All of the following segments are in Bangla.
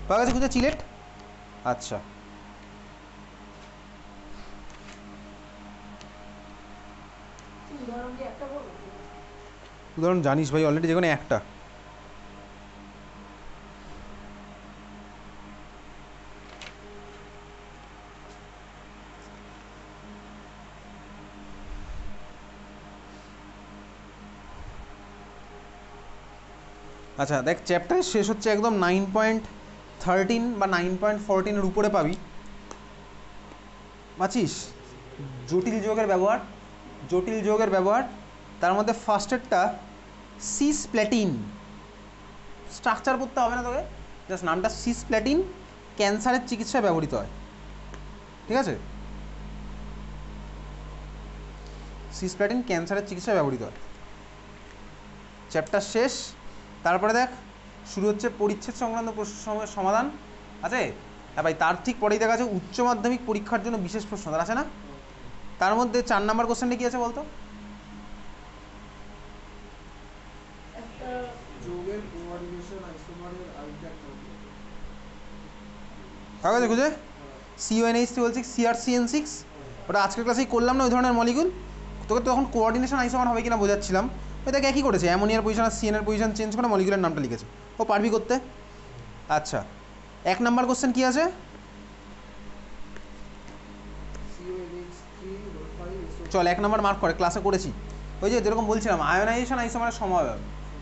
পাওয়া গেছে খুঁজে চিলেট। আচ্ছা, উদাহরণ জানিস ভাই অলরেডি, যে কোনো একটা। আচ্ছা দেখ, চ্যাপ্টার শেষ হচ্ছে একদম 9.13 বা 9.14 উপরে পাবি। পাচ্ছিস? জটিল যোগের ব্যবহার, জটিল যোগের ব্যবহার। তার মধ্যে ফার্স্টেরটা সিসপ্ল্যাটিন। স্ট্রাকচার পড়তে হবে না তোকে, জাস্ট নামটা সিসপ্ল্যাটিন, ক্যান্সারের চিকিৎসায় ব্যবহৃত হয়। ঠিক আছে, সিসপ্ল্যাটিন ক্যান্সারের চিকিৎসায় ব্যবহৃত হয়। চ্যাপ্টার শেষ। তারপরে দেখ শুরু হচ্ছে পরিচ্ছেদ সংক্রান্ত প্রশ্নের সমাধান আছে। হ্যাঁ ভাই, তার ঠিক পরেই দেখা আছে উচ্চ মাধ্যমিক পরীক্ষার জন্য বিশেষ প্রশ্ন, তার আছে না? তার মধ্যে 4 নাম্বার কোশ্চেনটা কী আছে বলতো? কাগজে খুঁজে CONH3 CrCN6, ওটা আজকের ক্লাসেই করলাম না ওই ধরনের মলিকুল। তোকে তখন কোঅর্ডিনেশন আইসোমার হবে কিনা বোঝাচ্ছিলাম। ওই দেখ একই করেছে, অ্যামোনিয়ার পজিশন আর সিএনের পজিশন চেঞ্জ করে মলিকুলের নামটা লিখেছে। ও পারবি করতে। আচ্ছা, 1 নাম্বার কোশ্চেন কী আছে? চল 1 নাম্বার মার্ক করে, ক্লাসে করেছি। ওই যে যেরকম বলছিলাম আয়োনাইজেশন আইসোমারের সময়,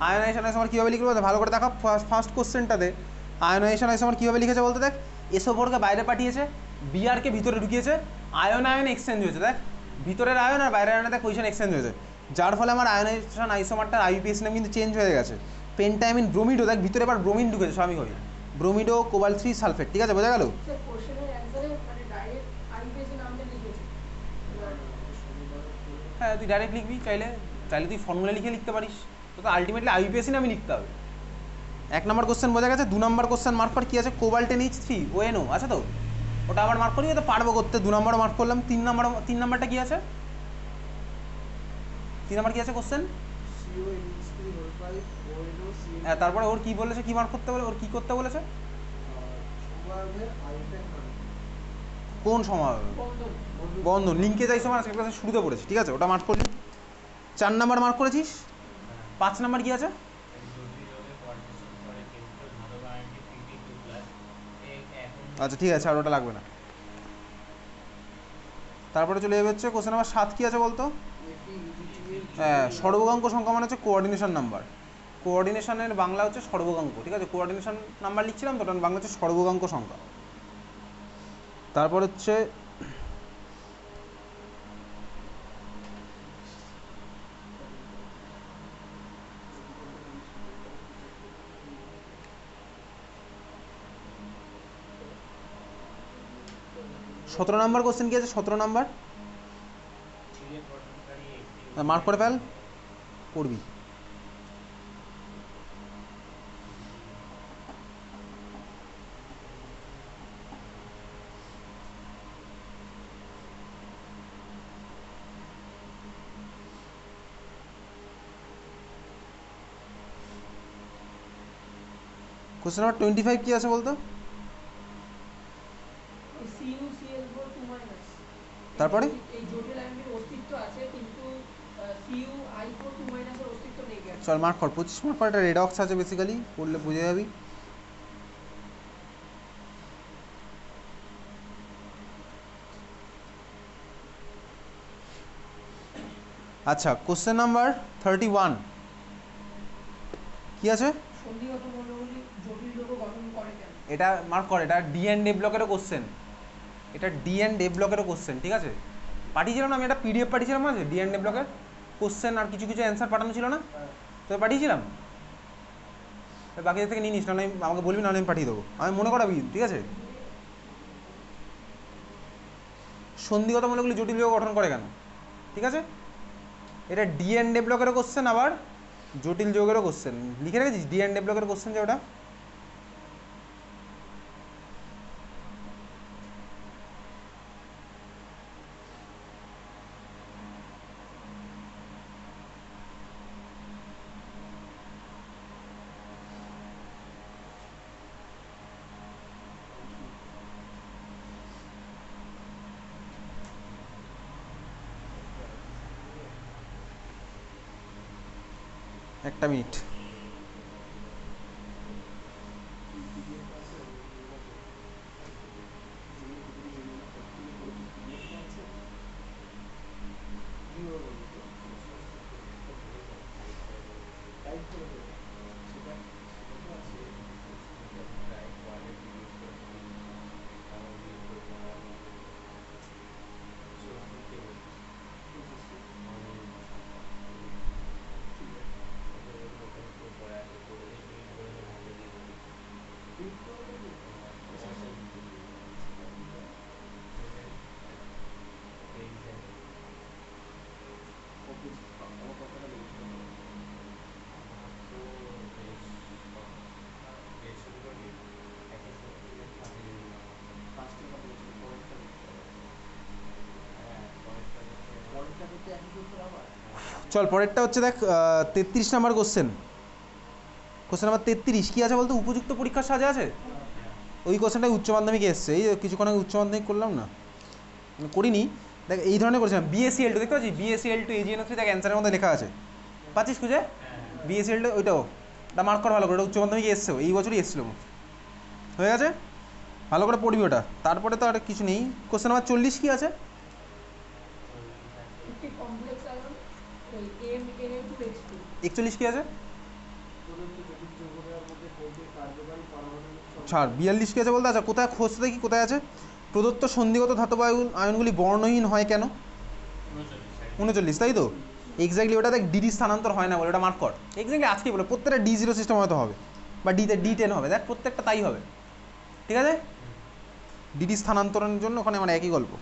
আয়োনাইজেশন আইসোমার কীভাবে লিখবে ভালো করে দেখা। ফার্স্ট কোশ্চেনটাতে আয়োনাইজেশন আইসোমার কীভাবে লিখেছে বলতে দেখ, এসো4কে বাইরে পাঠিয়েছে, বিআরকে ভিতরে ঢুকিয়েছে, আয়ন আয়ন এক্সচেঞ্জ হয়েছে। দেখ ভিতরের আয়ন আর বাইরের আয়নে দেখ পজিশন এক্সচেঞ্জ হয়েছে, যার ফলে আমার আয়োনাইজেশন আইসোমারটার আইপিএস নাম কিন্তু চেঞ্জ হয়ে গেছে। পেন্টামিন ব্রোমিডো, দেখ ভিতরে এবার ব্রোমিন ঢুকেছে স্বাভাবিকভাবে, ব্রোমিডো কোবাল্ট 3 সালফেট। ঠিক আছে, বোঝা গেল? হ্যাঁ তুই ডাইরেক্ট লিখবি, চাইলে চাইলে তুই ফর্মুলা লিখে লিখতে পারিস, তোকে আলটিমেটলি আইপিএসই নামে লিখতে হবে। 1 নম্বর কোশ্চেন বোঝা গেছে। 2 নম্বর কোশ্চেন মার্ক কর, কী আছে? কোবাল্টেন H3 ONO আছে তো, ওটা আবার মার্ক করি, তো পারবো করতে। 2 নম্বরও মার্ক করলাম। 3 নম্বরটা কী আছে? 3 নম্বর কী আছে কোশ্চেন? হ্যাঁ, তারপরে ওর কী বলেছে, কী মার্ক করতে বলে, ওর কী করতে বলেছে? কোন সময় বন্ধন লিঙ্কেজ আইসোমার আজকে ক্লাসে শুরুতে পড়েছি। ঠিক আছে, ওটা মার্ক করলি। 4 নাম্বার মার্ক করেছিস। 5 নাম্বার কী আছে? আচ্ছা ঠিক আছে, আর ওটা লাগবে না। তারপরে চলে যাবে হচ্ছে কোশ্চেন নাম্বার 7। কী আছে বলতো? হ্যাঁ, সর্বগাঙ্ক সংখ্যা মানে হচ্ছে কোঅর্ডিনেশন নাম্বার। কোঅর্ডিনেশনের বাংলা হচ্ছে সর্বগাঙ্ক। ঠিক আছে, কোঅর্ডিনেশন নাম্বার লিখছিলাম তো, ওটা বাংলা হচ্ছে সর্বগাঙ্ক সংখ্যা। তারপর হচ্ছে সতেরো নাম্বার কোশ্চেন কী আছে? 17 নাম্বার মার্ক করে ফেল, করবি। কোশ্চেন নাম্বার 25 কী আছে বলতো? তারপরে চল মার্ক কর, 25 মার্ক কর। এটা রেডক্স আছে বেসিক্যালি, পড়লে বুঝে যাবি। আচ্ছা, কোশ্চেন নাম্বার 31 কী আছে? এটা মার্ক কর, এটা ডি&এ ব্লকেরও কোশ্চেন, এটা ডি&এ ব্লকেরও কোশ্চেন। ঠিক আছে, পাঠিয়েছিলাম না আমি, একটা পিডিএফ পাঠিয়েছিলাম না যে ডি&এ ব্লকের কোশ্চেন আর কিছু কিছু অ্যান্সার পাঠানো ছিল না, তো পাঠিয়েছিলাম। বাকিদের থেকে নিয়ে নিস, না আমাকে বলবি, না আমি পাঠিয়ে দেবো, আমি মনে করাবি। ঠিক আছে, সন্ধিগত মূলকগুলি জটিল যোগ গঠন করে কেন? ঠিক আছে, এটা ডি&এ ব্লকেরও কোশ্চেন, আবার জটিল যোগেরও কোশ্চেন। লিখে রেখেছিস ডি&এ ব্লকের কোশ্চেন যে ওটা? একটা মিনিট। চল পরেরটা হচ্ছে দেখ 33 নাম্বার কোশ্চেন নাম্বার 33 কী আছে বলতো? উপযুক্ত পরীক্ষার সাজে আছে। ওই কোশ্চেনটাই উচ্চ মাধ্যমিকে এসছে, এই কিছুক্ষণ আগে উচ্চ মাধ্যমিক করলাম না, করিনি। দেখ এই ধরনের করেছিলাম বিএসসিএল টু, দেখতে পাচ্ছি বিএসসিএল টু এজিএনও3, দেখ অ্যান্সারের মধ্যে লেখা আছে, পাচ্ছিস খুঁজে? বিএসসিএল টু ওইটাও, ওটা মার্ক কর ভালো করে, ওটা উচ্চ মাধ্যমিকে এসছে, এই বছরই এসেছিলো, হয়ে গেছে, ভালো করে পড়বি ওটা। তারপরে তো আর কিছু নেই। কোশ্চেন নাম্বার 40 কী আছে? একচল্লিশ কী আছে? ছাড়। 42 কী আছে বলতে? আচ্ছা কোথায় খোঁজতে দেখি কোথায় আছে। প্রদত্ত সন্ধিগত ধাতব আয়নগুলি বর্ণহীন হয় কেন? 39, তাই তো? এক্স্যাক্টলি ওটা দেখ ডিডি স্থানান্তর হয় না বলে, ওটা মার্ক কর। এক্স্যাক্টলি আজকেই বলে প্রত্যেকটা D0 সিস্টেম হয়তো হবে, বা ডিতে D10 হবে, দেখ প্রত্যেকটা তাই হবে, ঠিক আছে? ডিডি স্থানান্তরের জন্য ওখানে আমার একই গল্প।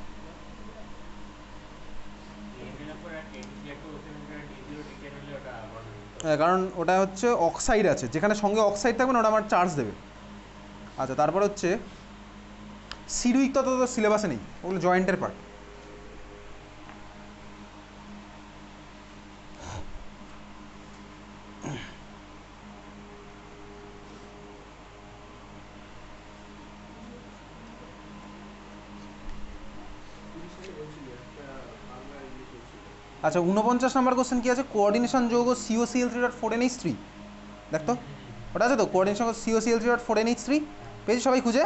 কারণ ওটা হচ্ছে অক্সাইড আছে, যেখানে সঙ্গে অক্সাইড থাকবে না ওটা আমার চার্জ দেবে। আচ্ছা তারপর হচ্ছে সিরুইক তত্ত্ব তো সিলেবাসে নেই, ওগুলো জয়েন্টের পার্ট। আচ্ছা 49 নাম্বার কোশ্চেন কী আছে? কোঅর্ডিনেশন যৌগ COCl3.4NH3, দেখ তো ওটা আছে তো, কোঅর্ডিনেশন COCl3.4NH3, পেয়েছি সবাই খুঁজে?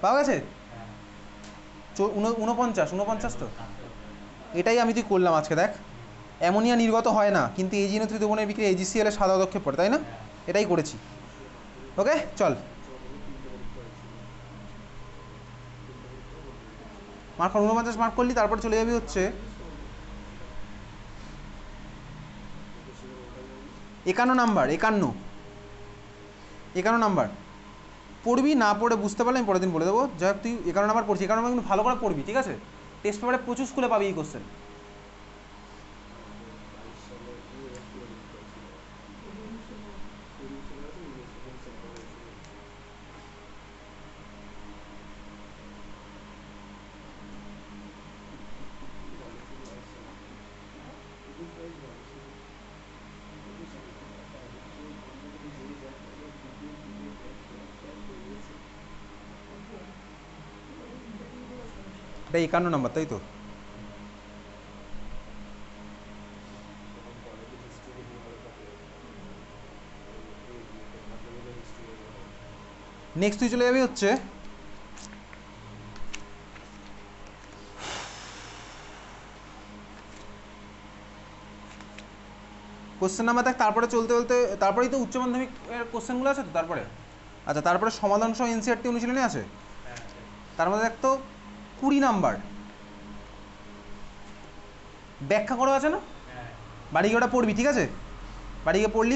পাওয়া গেছে? 49 তো, এটাই আমি তুই করলাম আজকে। দেখ অ্যামোনিয়া নির্গত হয় না, কিন্তু AgNO3 দ্রবণের বিক্রিয়া AgCl এর সাদা পদক্ষেপ পড়ে, তাই না? এটাই করেছি। ওকে চল, মার্ক 49 মার্ক করলি, তারপর চলে যাবি হচ্ছে 51 নাম্বার। 51 নাম্বার পড়বি, না পড়ে বুঝতে পারলে আমি পরের দিন বলে দেবো। যাই হোক তুই 51 নাম্বার পড়ছি, 51 নাম্বার কিন্তু ভালো করে পড়বি, ঠিক আছে? টেস্ট পেপারে প্রচুর স্কুলে পাবি এই কোশ্চেন। এটা 51 নাম্বার, তাই তো? নেক্সট তুই চলে যাবি হচ্ছে কোশ্চেন নাম্বার, দেখ তারপরে চলতে চলতে তারপরেই তো উচ্চ মাধ্যমিক কোশ্চেনগুলো আছে তো তারপরে। আচ্ছা তারপরে সমাধান সহ NCERT অনুশীলনী আছে, তার মধ্যে দেখ তো 20 নাম্বার ব্যাখ্যা করা আছে না? বাড়ি গিয়ে ওটা পড়বি, ঠিক আছে? বাড়ি গিয়ে পড়লি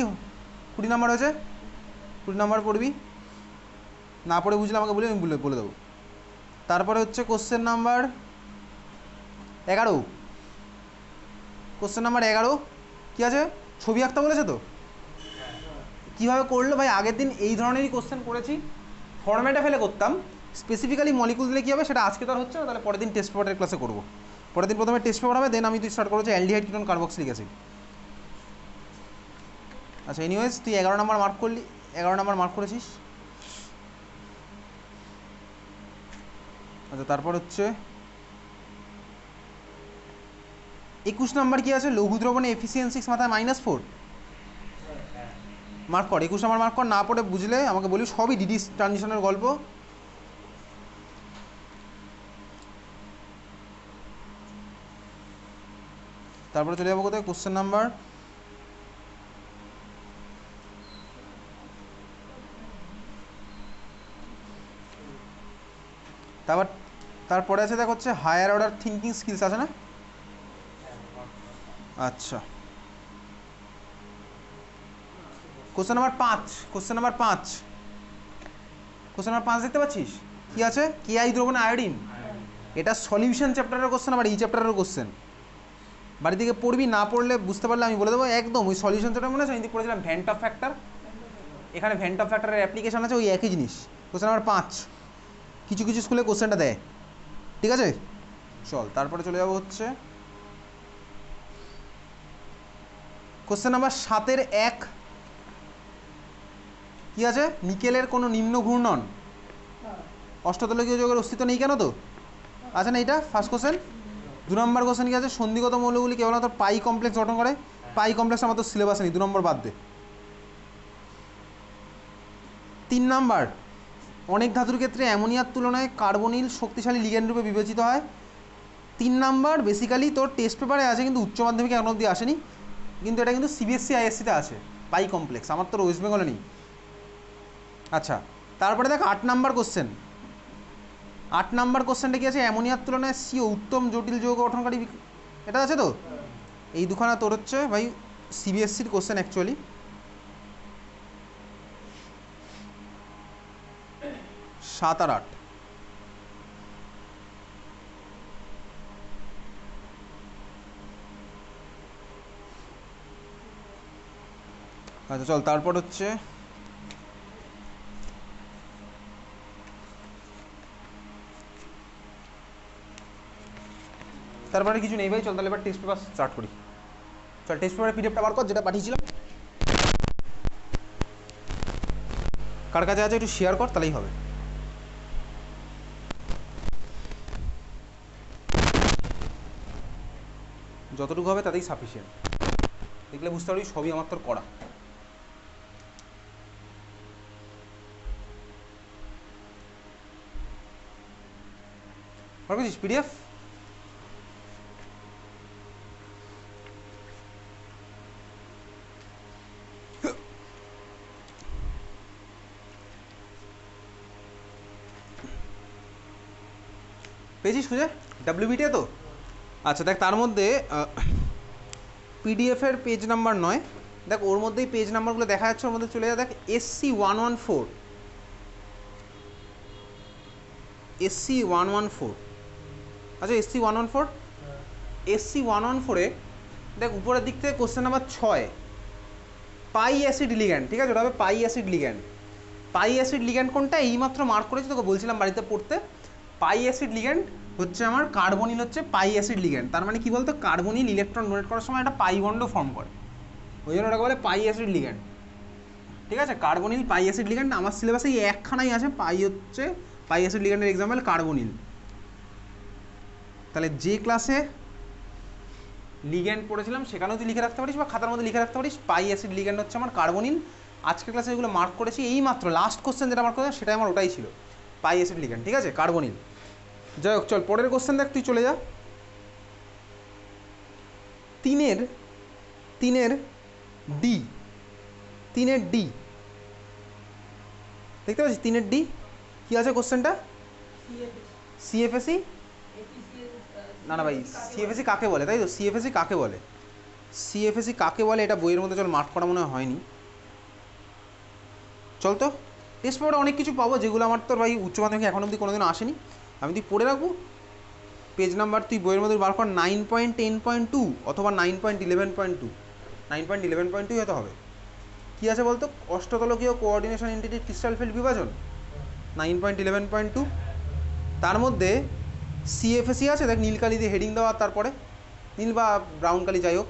20 নাম্বার হয়েছে, 20 নাম্বার পড়বি, না পড়ে বুঝলে আমাকে বলি, আমি বলে দেবো। তারপরে হচ্ছে কোশ্চেন নাম্বার 11, কোশ্চেন নাম্বার 11 কী আছে? ছবি আঁকতে বলেছে তো, কীভাবে করলো ভাই? আগের দিন এই ধরনেরই কোশ্চেন করেছি, ফরম্যাটে ফেলে করতাম, স্পেসিফিক্যালি মলিকুল দিলে কী হবে সেটা আজকে তো আর হচ্ছে না, তাহলে পরের দিন টেস্ট পেপারের ক্লাসে করবো। পরের দিন প্রথমে টেস্ট পেপার হবে, দেন আমি তুই স্টার্ট করেছি অ্যালডিহাইড কিটোন কার্বক্সিলিক অ্যাসিড। আচ্ছা এনিওয়েজ তুই 11 নাম্বার মার্ক করলি, 11 নাম্বার মার্ক করেছিস। আচ্ছা তারপর হচ্ছে 21 নাম্বার কী আছে? লঘু দ্রবণে এফিসিয়েন্সি মাথায় -4। মার্ক কর, 21 নাম্বার মার্ক কর। না পড়ে বুঝলে আমাকে বলি, সবই ডিডি ট্রানজিশনের গল্প। তারপরে চলে যাবো কোথায়, কোশ্চেন নাম্বার তারপরে আছে দেখ হচ্ছে হায়ার অর্ডার থিঙ্কিং স্কিলস আছে না? আচ্ছা, question number 5, question number 5, question number 5 দেখতে পাচ্ছিস কি আছে? কেআই দ্রবণে আয়োডিন। এটা সলিউশন চ্যাপ্টারের কোশ্চেন, আবার এই চ্যাপ্টারের কোশ্চেন। বাড়ি থেকে পড়বি, না পড়লে বুঝতে পারলে আমি বলে দেবো একদম। ওই সলিউশন চ্যাপ্টার মনে আছে আমি পড়েছিলাম ভ্যান্ট অফ ফ্যাক্টর, এখানে ভ্যান্ট অফ ফ্যাক্টরের অ্যাপ্লিকেশন আছে, ওই একই জিনিস। কোশ্চেন নাম্বার 5, কিছু কিছু স্কুলে কোশ্চেনটা দেয়, ঠিক আছে? চল তারপরে চলে যাবো হচ্ছে কোশ্চেন নাম্বার 7-এর 1, কি আছে? নিকেলের কোনো নিম্ন ঘূর্ণন অষ্টতলকীয় যৌগের অস্তিত্ব নেই কেন? তো আছে না, এটা ফার্স্ট কোশ্চেন। 2 নম্বর কোশ্চেন কি আছে? সন্ধিগত মৌলগুলি কেবলমাত্র পাই কমপ্লেক্স গঠন করে। পাই কমপ্লেক্স আমাদের সিলেবাসে নেই, 2 নম্বর বাদ দে। 3 নাম্বার, অনেক ধাতুর ক্ষেত্রে অ্যামোনিয়ার তুলনায় কার্বনিল শক্তিশালী লিগ্যান্ড রূপে বিবেচিত হয়। 3 নাম্বার বেসিক্যালি তোর টেস্ট পেপারে আছে, কিন্তু উচ্চ মাধ্যমিকে এখন অবধি আসেনি, কিন্তু এটা কিন্তু সিবিএসসি আইএসসিতে আছে পাই কমপ্লেক্স, আমার তোর ওয়েস্ট বেঙ্গলে নেই। আচ্ছা, তারপরে দেখ 8 নাম্বার কোশ্চেন। 8 নাম্বার কোশ্চেনটা কি আছে? অ্যামোনিয়ার তুলনায় সিও উত্তম জটিল যৌগ গঠনকারী, এটা আছে তো? এই দুখানা তোর হচ্ছে ভাই সিবিএসসির কোশ্চেন অ্যাকচুয়ালি। 7 আর 8। আচ্ছা চল, তারপর হচ্ছে তারপরে কিছু নেই ভাই। চল তাহলে এবার টেস্ট পেপার স্টার্ট করি। চল টেস্ট পেপারের পিডিএফটা বার কর, যেটা পাঠিয়েছিলাম। কার কাছে আছে একটু শেয়ার কর, তাহলেই হবে। যতটুকু হবে তাতেই সাফিসিয়েন্ট। দেখলে বুঝতে পারবি সবই আমার তোর করা। বার করছিস পিডিএফ? পেয়েছিস খুঁজে ডাব্লিউবিটে তো? আচ্ছা দেখ, তার মধ্যে পিডিএফের পেজ নাম্বার 9, দেখ ওর মধ্যেই পেজ নাম্বারগুলো দেখা যাচ্ছে, ওর মধ্যে চলে যা। দেখ SC114, SC114, আচ্ছা SC114 দেখ উপরের দিক থেকে কোশ্চেন নাম্বার 6, পাই অ্যাসিড লিগ্যান্ড, ঠিক আছে? ওটা হবে পাই অ্যাসিড লিগ্যান্ড। পাই অ্যাসিড লিগ্যান্ড কোনটা? এইমাত্র মার্ক করেছি, তোকে বলছিলাম বাড়িতে পড়তে। পাই অ্যাসিড লিগ্যান্ড হচ্ছে আমার কার্বনিল হচ্ছে পাই অ্যাসিড লিগ্যান্ড। তার মানে কি বলতো, কার্বনিল ইলেকট্রন ডোনেট করার সময় একটা পাই বন্ড ফর্ম করে, ওই জন্য ওটাকে বলে পাই অ্যাসিড লিগ্যান্ড, ঠিক আছে? কার্বনিল পাই অ্যাসিড লিগ্যান্ড আমার সিলেবাসে এই একখানাই আছে, পাই হচ্ছে পাই অ্যাসিড লিগ্যান্ডের এক্সাম্পল কার্বনিল। তাহলে যে ক্লাসে লিগ্যান্ড পড়েছিলাম সেখানেও তুই লিখে রাখতে পারিস, বা খাতার মধ্যে লিখে রাখতে পারিস পাই অ্যাসিড লিগ্যান্ড হচ্ছে আমার কার্বনিল। আজকের ক্লাসে যেগুলো মার্ক করেছি এই মাত্র লাস্ট কোশ্চেন যেটা মার্ক করেছে সেটাই আমার ওটাই ছিল, পাই অ্যাসিড লিগ্যান্ড, ঠিক আছে? কার্বনিল। যাই হোক, চল পরের কোশ্চেন দেখ, তুই চলে যা। 3-এর ডি, 3-এর ডি দেখতে পাচ্ছিস? 3-এর ডি কি আছে কোশ্চেনটা? সিএফএসি না ভাই, সিএফএসি কাকে বলে, তাই তো? সিএফএসি কাকে বলে, সিএফএসি কাকে বলে এটা বইয়ের মধ্যে চল মার্ক করা মনে হয়নি। চল তো টেস্ট পেপারে অনেক কিছু পাবো যেগুলো আমার তোর ভাই উচ্চ মাধ্যমিকে এখন অবধি কোনোদিনও আসেনি, আমি তুই পড়ে রাখবো। পেজ নাম্বার তুই বইয়ের মধ্যে বার কর 9.10.2 অথবা 9.11.2, 9.11.2 হতে হবে। কী আছে বলতো? অষ্টতলকীয় কোঅর্ডিনেশন এন্টিটি ক্রিস্টাল ফিল্ড বিভাজন, 9.11.2। তার মধ্যে সিএফএসি আছে, দেখ নীল কালি দিয়ে হেডিং দেওয়া, তারপরে নীল বা ব্রাউন কালি যাই হোক,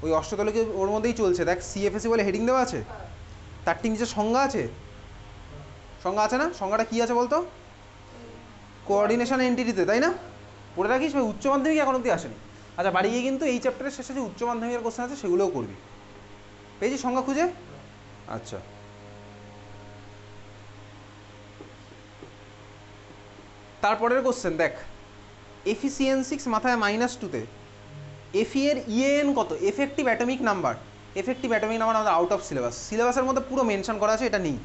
ওই অষ্টতলকীয় ওর মধ্যেই চলছে। দেখ সিএফএসি বলে হেডিং দেওয়া আছে, তার ঠিক নিচে সংজ্ঞা আছে, সংজ্ঞা আছে না? সংজ্ঞাটা কী আছে বলতো? কোঅর্ডিনেশন এন্টিটিতে, তাই না? পড়ে রাখিস ভাই, উচ্চ মাধ্যমিক এখন অবধি আসেনি। আচ্ছা বাড়ি গিয়ে কিন্তু এই চ্যাপ্টারের শেষে যে উচ্চ মাধ্যমিকের কোশ্চেন আছে সেগুলোও করবি। পেয়েছি সংজ্ঞা খুঁজে? আচ্ছা, তারপরের কোশ্চেন দেখ, এফিসিয়েন্সিক্স মাথায় -2তে এফি এর ইএএন কত, effective atomic number. Effective atomic number আমাদের আউট অফ সিলেবাস, সিলেবাসের মধ্যে পুরো মেনশন করা আছে, এটা নেই,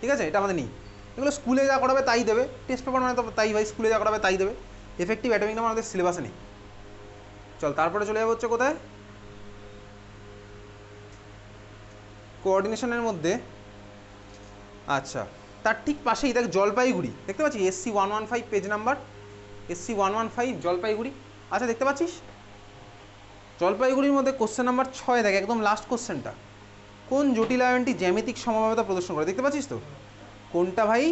ঠিক আছে, এটা আমাদের নেই। এগুলো স্কুলে যা করাবে তাই দেবে, টেস্ট পেপার মানে তো তাই ভাই, স্কুলে যা করাবে তাই দেবে। এফেক্টিভ অ্যাটমিক নাম্বার আমাদের সিলেবাসে নেই। চল তারপরে চলে যাবো হচ্ছে কোথায়, কোঅর্ডিনেশনের মধ্যে। আচ্ছা, তার ঠিক পাশেই দেখ জলপাইগুড়ি, দেখতে পাচ্ছিস SC 115 page number, SC 115 Jalpaiguri. আচ্ছা দেখতে পাচ্ছিস জলপাইগুড়ির মধ্যে কোশ্চেন নাম্বার 6 দেখ, একদম লাস্ট কোশ্চেনটা, কোন জটিল আয়নটি জ্যামিতিক সমবায়তা প্রদর্শন করে, দেখতে পাচ্ছিস তো কোনটা ভাই,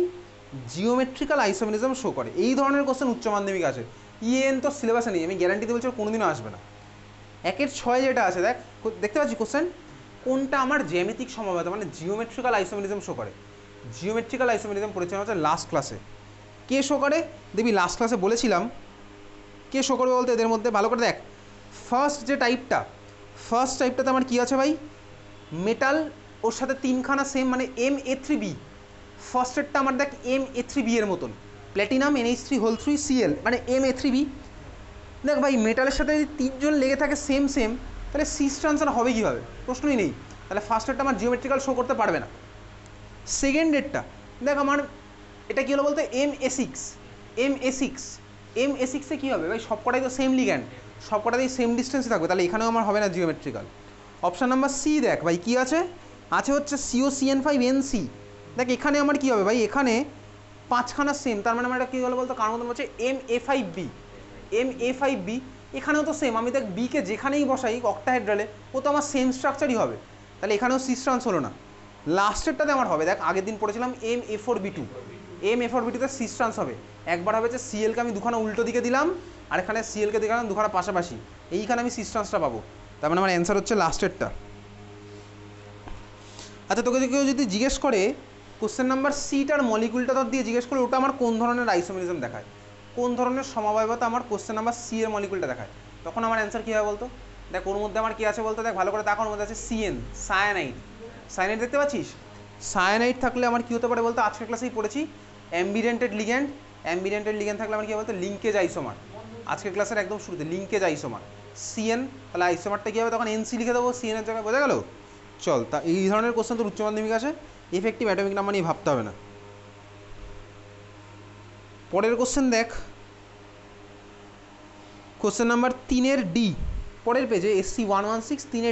জিওমেট্রিক্যাল আইসোমেরিজম শো করে। এই ধরনের কোশ্চেন উচ্চ মাধ্যমিক আছে, ইএন তো সিলেবাসে নেই, আমি গ্যারান্টি দিয়ে বলছি কোনোদিনও আসবে না। 1-6 যেটা আছে দেখ, দেখতে পাচ্ছি কোশ্চেন, কোনটা আমার জ্যামিতিক সমবায়তা মানে জিওমেট্রিক্যাল আইসোমেরিজম শো করে। জিওমেট্রিক্যাল আইসোমেরিজম পড়েছিলাম হচ্ছে লাস্ট ক্লাসে, কে শো করে দেখবি, লাস্ট ক্লাসে বলেছিলাম কে শো করবে বলতে, এদের মধ্যে ভালো করে দেখ, ফার্স্ট টাইপটাতে আমার কী আছে ভাই, মেটাল, ওর সাথে 3খানা সেম মানে Ma3b, ফার্স্টেরটা আমার দেখ Ma3b এর মতন, প্ল্যাটিনাম NH3 মানে Ma3b। দেখ ভাই মেটালের সাথে যদি 3জন লেগে থাকে সেম তাহলে সিস ট্রান্সফার হবে কীভাবে, প্রশ্নই নেই। তাহলে ফার্স্টেরটা আমার জিওমেট্রিক্যাল শো করতে পারবে না। সেকেন্ডেরটা দেখ আমার এটা কী হলো বলতে, Ma6 কী হবে ভাই, সবকটাই তো সেম লিগ্যান্ড, সবকটাতেই সেম ডিস্টেন্সে থাকবে, তাহলে এখানেও আমার হবে না জিওমেট্রিক্যাল। অপশান নাম্বার সি দেখ ভাই কী আছে, হচ্ছে COCN5NC। দেখ এখানে আমার কী হবে ভাই, এখানে 5খানা সেম, তার মানে আমার এটা কী হলো বলতো, কার মতন হচ্ছে Ma5b, এখানেও তো সেম, আমি দেখ বিকে যেখানেই বসাই অক্টাহেড্রালে ও তো আমার সেম স্ট্রাকচারই হবে, তাহলে এখানেও সিস ট্রান্স হলো না। লাস্টেরটাতে আমার হবে দেখ, আগের দিন পড়েছিলাম Ma4b2 তে সিস ট্রান্স হবে, একবার হবে যে সিএলকে আমি দুখানা উল্টো দিকে দিলাম, আর এখানে সিএলকে দিলাম দুখানা পাশাপাশি, এইখানে আমি সিস ট্রান্সটা পাবো, তার মানে আমার অ্যান্সার হচ্ছে লাস্টেরটা। আচ্ছা তোকে কেউ যদি জিজ্ঞেস করে কোশ্চেন নাম্বার সিটার মলিকুলটা তোর দিয়ে জিজ্ঞেস করে ওটা আমার কোন ধরনের আইসোমেরিজম দেখায়, কোন ধরনের সমবায়বতা আমার কোশ্চেন নাম্বার সি এর মলিকুলটা দেখায়, তখন আমার অ্যান্সার কী হবে বলতো, দেখ ওর মধ্যে আমার কী আছে বলতো, দেখ ভালো করে তাকার, ওর মধ্যে আছে CN, সায়ানাইড দেখতে পাচ্ছিস, সায়ানাইড থাকলে আমার কী হতে পারে বলতো, আজকের ক্লাসেই পড়েছি অ্যাম্বিডেন্টেড লিগ্যান্ড থাকলে আমার কী বলতো, লিঙ্কেজ আইসোমার, আজকের ক্লাসের একদম শুরুতে লিঙ্কেজ আইসোমার CN, তাহলে আইসোমারটা কী হবে তখন NC লিখে দেবো CN এর জায়গায়, বোঝা গেল। চল, তা এই ধরনের কোশ্চেন তোর উচ্চ মাধ্যমিক আছে, এফেক্টিভ অ্যাটমিক নাম্বার নিয়ে ভাবতে হবে না। পরের কোশ্চেন দেখ, কোশ্চেন নাম্বার 3 D, পরের পেজে SC 116 3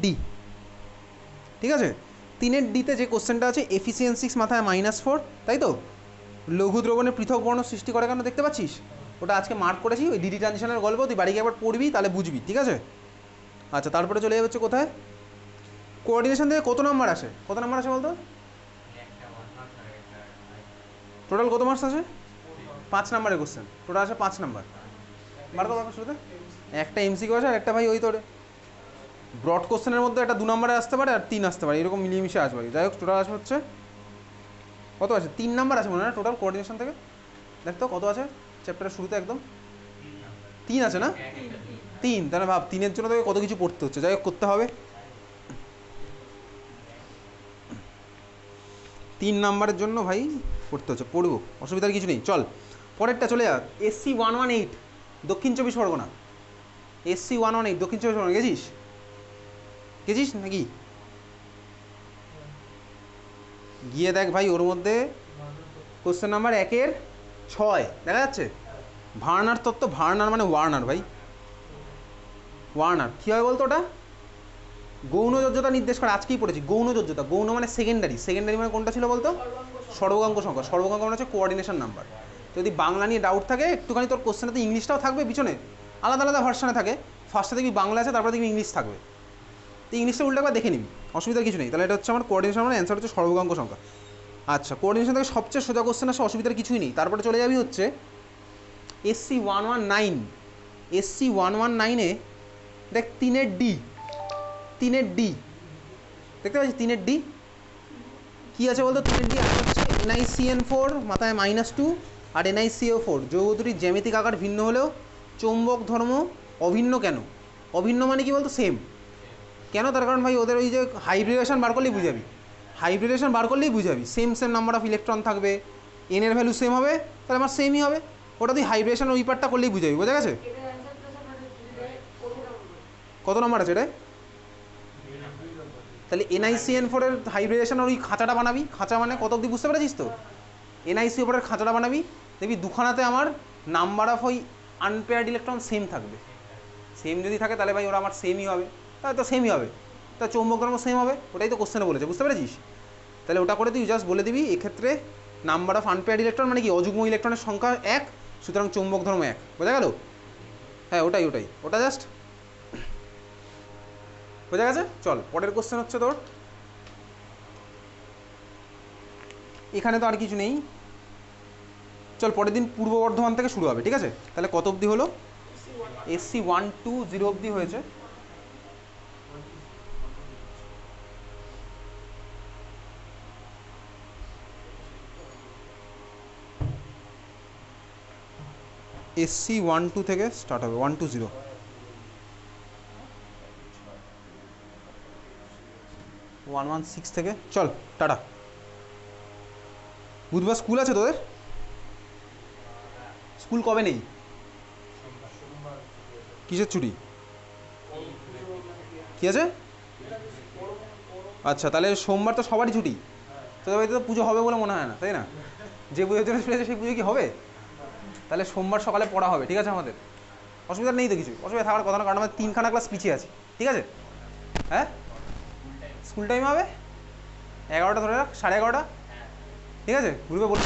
D, ঠিক আছে। 3 Dতে যে কোশ্চেনটা আছে, এফিসিয়েন্সিক্স মাথায় -4, তাই তো, লঘু দ্রবণে পৃথক বর্ণ সৃষ্টি করে কেন দেখতে পাচ্ছিস, ওটা আজকে মার্ক করেছি, ওই ডিডি ট্রানজিশনের গল্প, তুই বাড়ি গিয়ে একবার পড়বি তাহলে বুঝবি, ঠিক আছে। আচ্ছা তারপরে চলে যাচ্ছে কোথায়, কোঅর্ডিনেশন থেকে কত নাম্বার আসে বলতো, টোটাল কত মার্কস আছে, 5 নাম্বারের কোশ্চেন, টোটাল আসে 5 নাম্বার। বার কর শুরুতে একটা MCQ আসে, আর একটা ভাই ওই তোর ব্রড কোশ্চেনের মধ্যে একটা 2 নাম্বারে আসতে পারে আর 3 আসতে পারে, এরকম মিলিয়ে মিশে আসবে। যাই হোক টোটাল আসবে হচ্ছে কত আছে, 3 নাম্বার আছে মনে হয় টোটাল কোঅর্ডিনেশন থেকে, দেখ তো কত আছে চ্যাপ্টারের শুরুতে, একদম 3 আছে না, 3, তাহলে ভাব 3-এর জন্য তোকে কত কিছু পড়তে হচ্ছে, যাই হোক করতে হবে। 3 নাম্বারের জন্য ভাই পড়তে হচ্ছে, পড়বো, অসুবিধার কিছু নেই। চল পরেরটা চলে যা, SC 118 দক্ষিণ 24 পরগনা, SC 118 দক্ষিণ 24 পরগনা, গেছিস নাকি, গিয়ে দেখ ভাই ওর মধ্যে কোশ্চেন নাম্বার 1-6 দেখা যাচ্ছে, ভার্নার তত্ত্ব, ভার্নার মানে ওয়ার্নার ভাই, ওয়ার্নার কী হয় বলতো, ওটা গৌণ যোজ্যতা নির্দেশ করে, আজকেই পড়েছি গৌণ যোজ্যতা, গৌণ মানে সেকেন্ডারি মানে কোনটা ছিল বলতো, সর্বগাঙ্ক সংখ্যা, সর্বগাঙ্ক মানে হচ্ছে কোঅর্ডিনেশন নাম্বার। যদি বাংলা নিয়ে ডাউট থাকে একটুখানি, তোর কোশ্চেনে তো ইংলিশটাও থাকবে পিছনে, আলাদা আলাদা ভার্সানে থাকে, ফার্স্টে দেখবি বাংলা আছে, তারপরে দেখবি ইংলিশ থাকবে, তো ইংলিশটা উল্টে একবার দেখে নিবি, অসুবিধার কিছু নেই। তাহলে এটা হচ্ছে আমার কোঅর্ডিনেশন, মানে অ্যান্সার হচ্ছে সর্বগাঙ্ক সংখ্যা। আচ্ছা কোঅর্ডিনেশন থেকে সবচেয়ে সোজা কোশ্চেন আসে, অসুবিধার কিছুই নেই। তারপরে চলে যাবি হচ্ছে SC 119 দেখ 3 D দেখতে পাচ্ছি, 3 D কী আছে বলতো, 3 D হচ্ছে NiCN4 মাথায় -2 আর NiCO4, যৌগ দুটির জ্যামিতিক আকার ভিন্ন হলেও চৌম্বক ধর্ম অভিন্ন কেন, অভিন্ন মানে কি বলতো, সেম, কেন? তার কারণ ভাই ওদের ওই যে হাইব্রিডেশন বার করলেই বুঝাবি, হাইব্রিডেশন বার করলেই বুঝাবি সেম নাম্বার অফ ইলেকট্রন থাকবে, এন এর ভ্যালু সেম হবে, তাহলে আমার সেমই হবে। ওটা তুই হাইব্রিডেশন ওই পার্টটা করলেই বুঝাবি, বোঝা গেছে? কত নাম্বার আছে এটা? তাহলে NiCN4 এর হাইব্রিডেশনের ওই খাঁচাটা বানাবি, খাঁচা মানে কত অবধি বুঝতে পেরেছিস তো? NiCO4 এর খাঁচাটা বানাবি, দেখবি দুখানাতে আমার নাম্বার অফ ওই আনপেয়ার্ড ইলেকট্রন সেম থাকবে। সেম যদি থাকে তাহলে ভাই ওরা আমার সেমই হবে, তাহলে তো সেমই হবে, তা চৌম্বক ধর্ম সেম হবে, ওটাই তো কোশ্চেনে বলেছে, বুঝতে পেরেছিস? তাহলে ওটা করে তুই জাস্ট বলে দিবি এক্ষেত্রে নাম্বার অফ আনপেয়ার্ড ইলেকট্রন মানে কি অযুগ্ম ইলেকট্রনের সংখ্যা 1, সুতরাং চৌম্বক ধর্ম 1, বোঝা গেল? হ্যাঁ ওটাই ওটা জাস্ট বোঝা গেছে। চল পরের কোশ্চেন হচ্ছে তোর, এখানে তো আর কিছু নেই, চল পরের দিন পূর্ব বর্ধমান থেকে শুরু হবে, ঠিক আছে? তাহলে কত অবধি হলো? SC 1 2 0 অবধি হয়েছে। SC 1 2 থেকে স্টার্ট হবে, 1 2 0। 1 1 6 থেকে চল টাটা। বুধবার স্কুল আছে তোদের? স্কুল কবে নেই? কিসের ছুটি? কি আছে? আচ্ছা তাহলে সোমবার তো সবারই ছুটি, তোদের বাড়িতে তো পুজো হবে বলে মনে হয় না, তাই না? যে পুজোর জন্য ছুটি আছে সেই পুজো কি হবে? তাহলে সোমবার সকালে পড়া হবে, ঠিক আছে? আমাদের অসুবিধা নেই তো কিছু, অসুবিধা থাকার কথা না, কারণ আমাদের 3খানা ক্লাস পিছিয়ে আছে, ঠিক আছে? হ্যাঁ স্কুল টাইম হবে 11টা, ধরে রাখ 11:30, ঠিক আছে? গ্রুপে বলি।